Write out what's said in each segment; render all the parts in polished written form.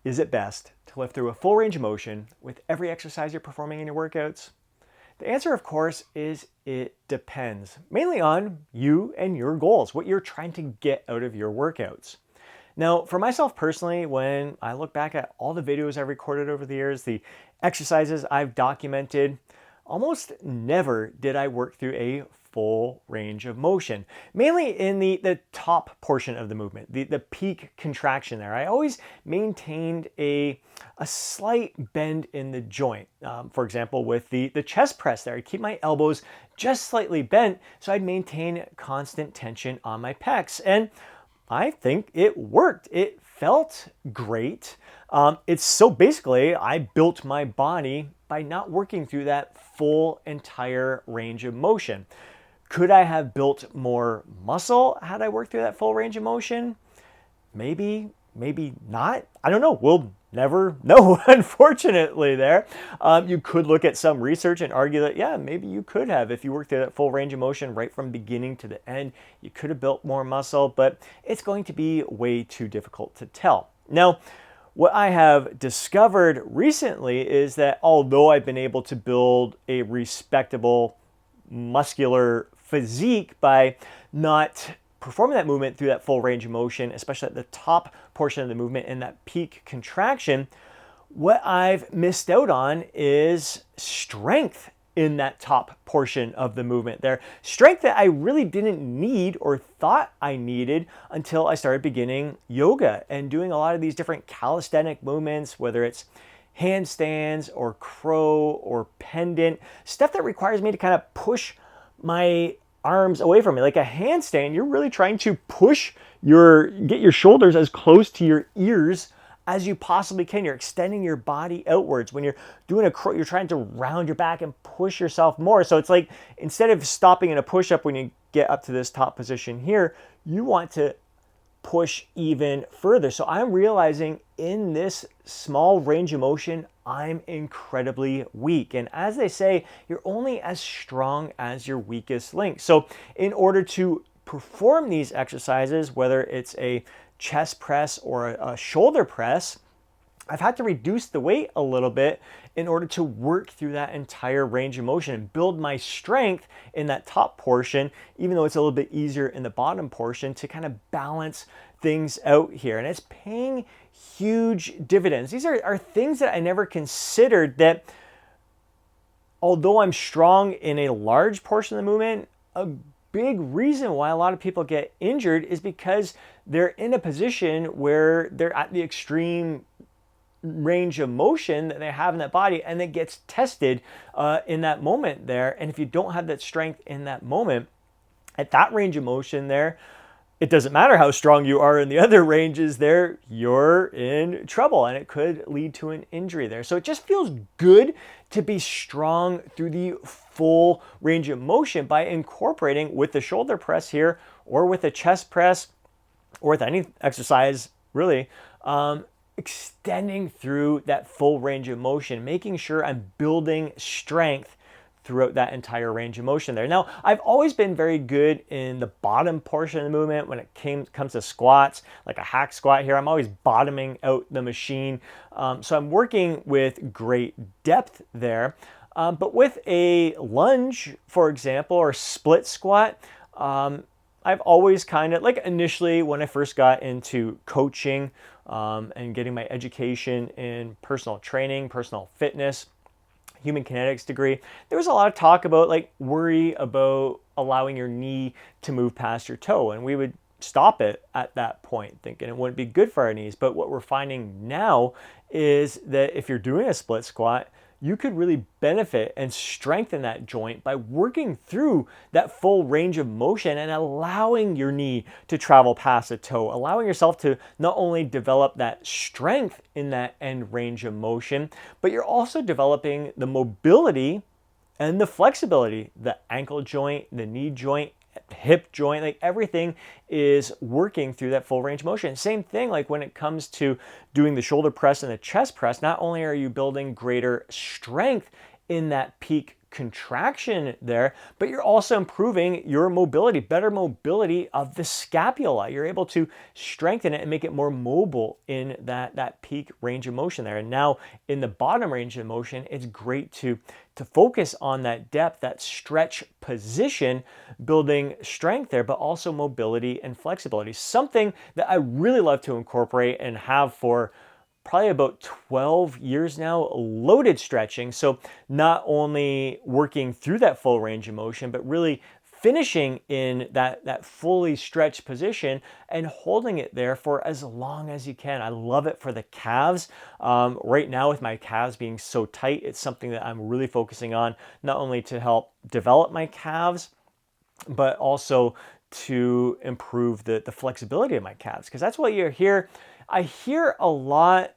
Is it best to live through a full range of motion with every exercise you're performing in your workouts? The answer, of course, is it depends, mainly on you and your goals, what you're trying to get out of your workouts. Now, for myself personally, when I look back at all the videos I've recorded over the years, the exercises I've documented, almost never did I work through a full range of motion, mainly in the top portion of the movement, the peak contraction there. I always maintained a slight bend in the joint. For example, with the chest press there, I'd keep my elbows just slightly bent so I'd maintain constant tension on my pecs. And I think it worked. It felt great. It's so basically, I built my body by not working through that full entire range of motion. Could I have built more muscle had I worked through that full range of motion? Maybe, maybe not. I don't know. We'll never know, unfortunately, there. You could look at some research and argue that, yeah, maybe you could have. If you worked through that full range of motion right from beginning to the end, you could have built more muscle, but it's going to be way too difficult to tell. Now, what I have discovered recently is that although I've been able to build a respectable muscular physique by not performing that movement through that full range of motion, especially at the top portion of the movement and that peak contraction, what I've missed out on is strength in that top portion of the movement there. Strength that I really didn't need or thought I needed until I started beginning yoga and doing a lot of these different calisthenic movements, whether it's handstands or crow or pendant, stuff that requires me to kind of push my arms away from me. Like a handstand, you're really trying to get your shoulders as close to your ears as you possibly can. You're extending your body outwards. When you're doing a crow, you're trying to round your back and push yourself more. So it's like, instead of stopping in a push-up when you get up to this top position here, you want to push even further. So I'm realizing in this small range of motion, I'm incredibly weak. And as they say, you're only as strong as your weakest link. So in order to perform these exercises, whether it's a chest press or a shoulder press, I've had to reduce the weight a little bit in order to work through that entire range of motion and build my strength in that top portion, even though it's a little bit easier in the bottom portion, to kind of balance things out here. And it's paying huge dividends. These are things that I never considered, that although I'm strong in a large portion of the movement, a big reason why a lot of people get injured is because they're in a position where they're at the extreme range of motion that they have in that body, and it gets tested in that moment there. And if you don't have that strength in that moment, at that range of motion there, it doesn't matter how strong you are in the other ranges there, you're in trouble, and it could lead to an injury there. So it just feels good to be strong through the full range of motion by incorporating with the shoulder press here, or with the chest press, or with any exercise really, extending through that full range of motion, making sure I'm building strength throughout that entire range of motion there. Now, I've always been very good in the bottom portion of the movement when it comes to squats, like a hack squat here. I'm always bottoming out the machine. So I'm working with great depth there. But with a lunge, for example, or split squat, I've always kind of, like initially when I first got into coaching and getting my education in personal training, personal fitness, human kinetics degree, there was a lot of talk about like worry about allowing your knee to move past your toe. And we would stop it at that point, thinking it wouldn't be good for our knees. But what we're finding now is that if you're doing a split squat, you could really benefit and strengthen that joint by working through that full range of motion and allowing your knee to travel past the toe, allowing yourself to not only develop that strength in that end range of motion, but you're also developing the mobility and the flexibility, the ankle joint, the knee joint, hip joint, like everything is working through that full range of motion. Same thing like when it comes to doing the shoulder press and the chest press, not only are you building greater strength in that peak contraction there, but you're also improving your mobility, better mobility of the scapula. You're able to strengthen it and make it more mobile in that peak range of motion there. And now in the bottom range of motion, it's great to focus on that depth, that stretch position, building strength there, but also mobility and flexibility. Something that I really love to incorporate and have for probably about 12 years now, loaded stretching. So not only working through that full range of motion, but really finishing in that fully stretched position and holding it there for as long as you can. I love it for the calves. Right now with my calves being so tight, it's something that I'm really focusing on, not only to help develop my calves, but also to improve the flexibility of my calves. Because that's what you hear. I hear a lot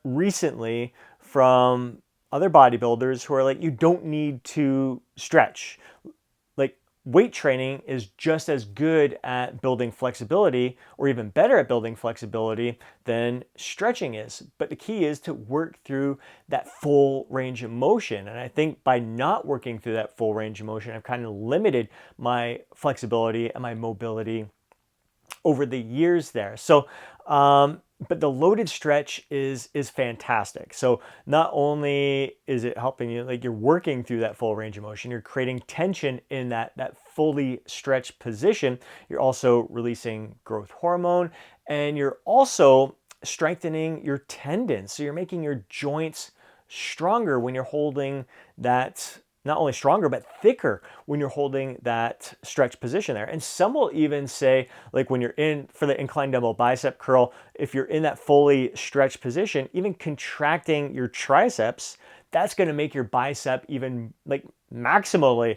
recently from other bodybuilders who are like, you don't need to stretch. Like, weight training is just as good at building flexibility, or even better at building flexibility, than stretching is. But the key is to work through that full range of motion. And I think by not working through that full range of motion, I've kind of limited my flexibility and my mobility over the years there. So, but the loaded stretch is fantastic. So not only is it helping you, like, you're working through that full range of motion, you're creating tension in that fully stretched position. You're also releasing growth hormone, and you're also strengthening your tendons. So you're making your joints stronger when you're holding that, not only stronger, but thicker when you're holding that stretch position there. And some will even say, like, when you're in for the incline dumbbell bicep curl, if you're in that fully stretched position, even contracting your triceps, that's going to make your bicep even like maximally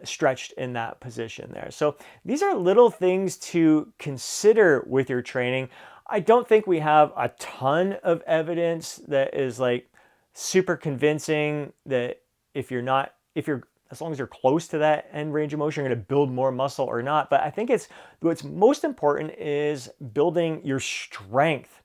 stretched in that position there. So these are little things to consider with your training. I don't think we have a ton of evidence that is like super convincing that if you're, as long as you're close to that end range of motion, you're going to build more muscle or not. But I think what's most important is building your strength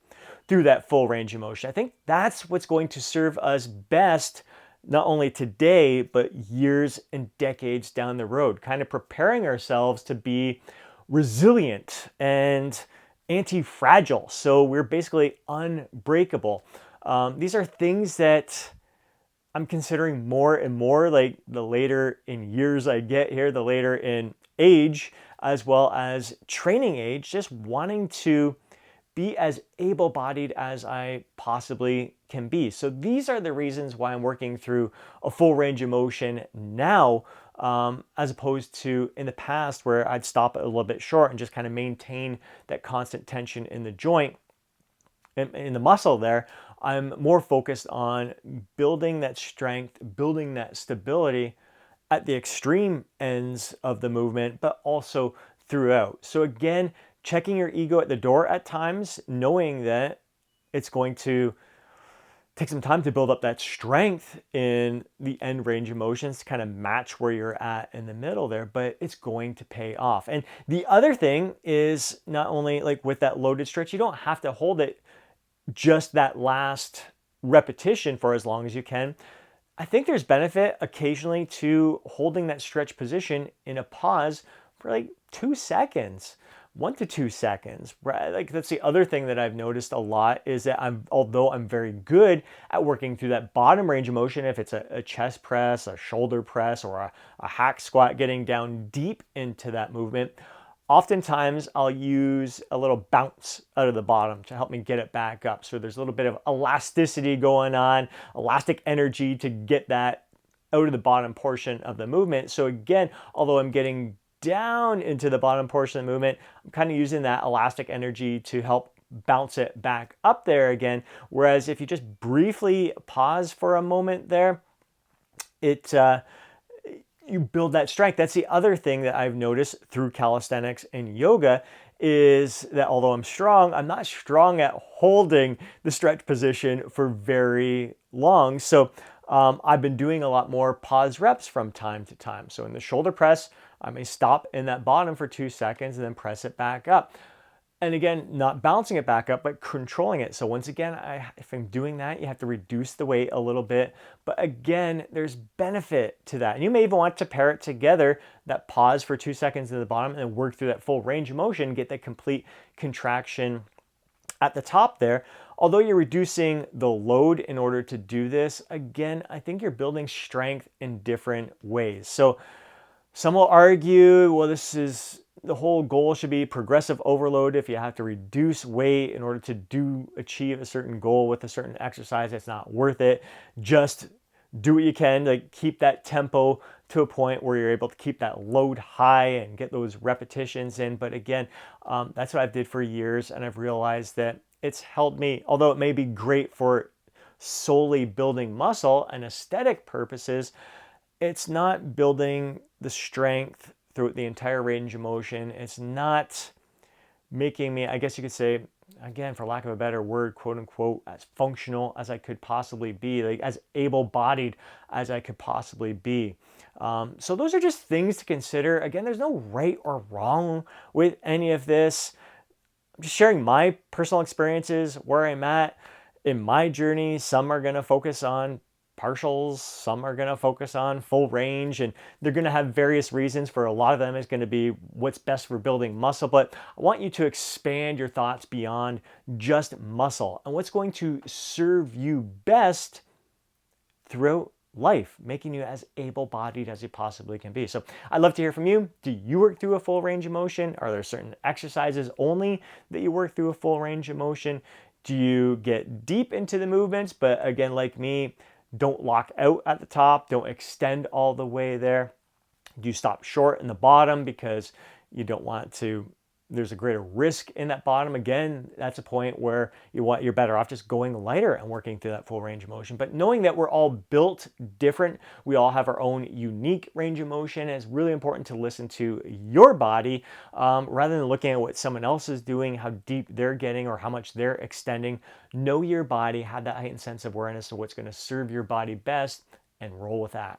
through that full range of motion. I think that's what's going to serve us best, not only today, but years and decades down the road, kind of preparing ourselves to be resilient and anti-fragile. So we're basically unbreakable. These are things that I'm considering more and more, like the later in years I get here, the later in age, as well as training age, just wanting to be as able-bodied as I possibly can be. So these are the reasons why I'm working through a full range of motion now, as opposed to in the past where I'd stop it a little bit short and just kind of maintain that constant tension in the joint, in the muscle there. I'm more focused on building that strength, building that stability at the extreme ends of the movement, but also throughout. So again, checking your ego at the door at times, knowing that it's going to take some time to build up that strength in the end range of motions to kind of match where you're at in the middle there, but it's going to pay off. And the other thing is, not only like with that loaded stretch, you don't have to hold it just that last repetition for as long as you can. I think there's benefit occasionally to holding that stretch position in a pause for like 2 seconds, 1 to 2 seconds. Right? Like, that's the other thing that I've noticed a lot, is that although I'm very good at working through that bottom range of motion, if it's a chest press, a shoulder press, or a hack squat, getting down deep into that movement, oftentimes I'll use a little bounce out of the bottom to help me get it back up. So there's a little bit of elasticity going on, elastic energy to get that out of the bottom portion of the movement. So again, although I'm getting down into the bottom portion of the movement, I'm kind of using that elastic energy to help bounce it back up there again. Whereas if you just briefly pause for a moment there, you build that strength. That's the other thing that I've noticed through calisthenics and yoga, is that although I'm strong, I'm not strong at holding the stretch position for very long. So I've been doing a lot more pause reps from time to time. So in the shoulder press, I may stop in that bottom for 2 seconds and then press it back up. And again, not bouncing it back up, but controlling it. So once again, if I'm doing that, you have to reduce the weight a little bit. But again, there's benefit to that. And you may even want to pair it together, that pause for 2 seconds at the bottom and then work through that full range of motion, get that complete contraction at the top there. Although you're reducing the load in order to do this, again, I think you're building strength in different ways. So some will argue, well, this is the whole goal should be progressive overload. If you have to reduce weight in order to achieve a certain goal with a certain exercise, it's not worth it. Just do what you can to keep that tempo to a point where you're able to keep that load high and get those repetitions in. But again, that's what I've did for years, and I've realized that it's helped me. Although it may be great for solely building muscle and aesthetic purposes, it's not building the strength throughout the entire range of motion. It's not making me, I guess you could say, again, for lack of a better word, quote unquote, as functional as I could possibly be, like as able-bodied as I could possibly be. So those are just things to consider. Again, there's no right or wrong with any of this. I'm just sharing my personal experiences, where I'm at in my journey. Some are going to focus on partials, some are going to focus on full range, and they're going to have various reasons. For a lot of them, it's going to be what's best for building muscle. But I want you to expand your thoughts beyond just muscle and what's going to serve you best throughout life, making you as able-bodied as you possibly can be. So I'd love to hear from you. Do you work through a full range of motion? Are there certain exercises only that you work through a full range of motion? Do you get deep into the movements, but again, like me, don't lock out at the top, don't extend all the way there? Do you stop short in the bottom because you don't want to, there's a greater risk in that bottom? Again, that's a point where you're better off just going lighter and working through that full range of motion. But knowing that we're all built different, we all have our own unique range of motion, and it's really important to listen to your body rather than looking at what someone else is doing, how deep they're getting or how much they're extending. Know your body, have that heightened sense of awareness of what's going to serve your body best, and roll with that.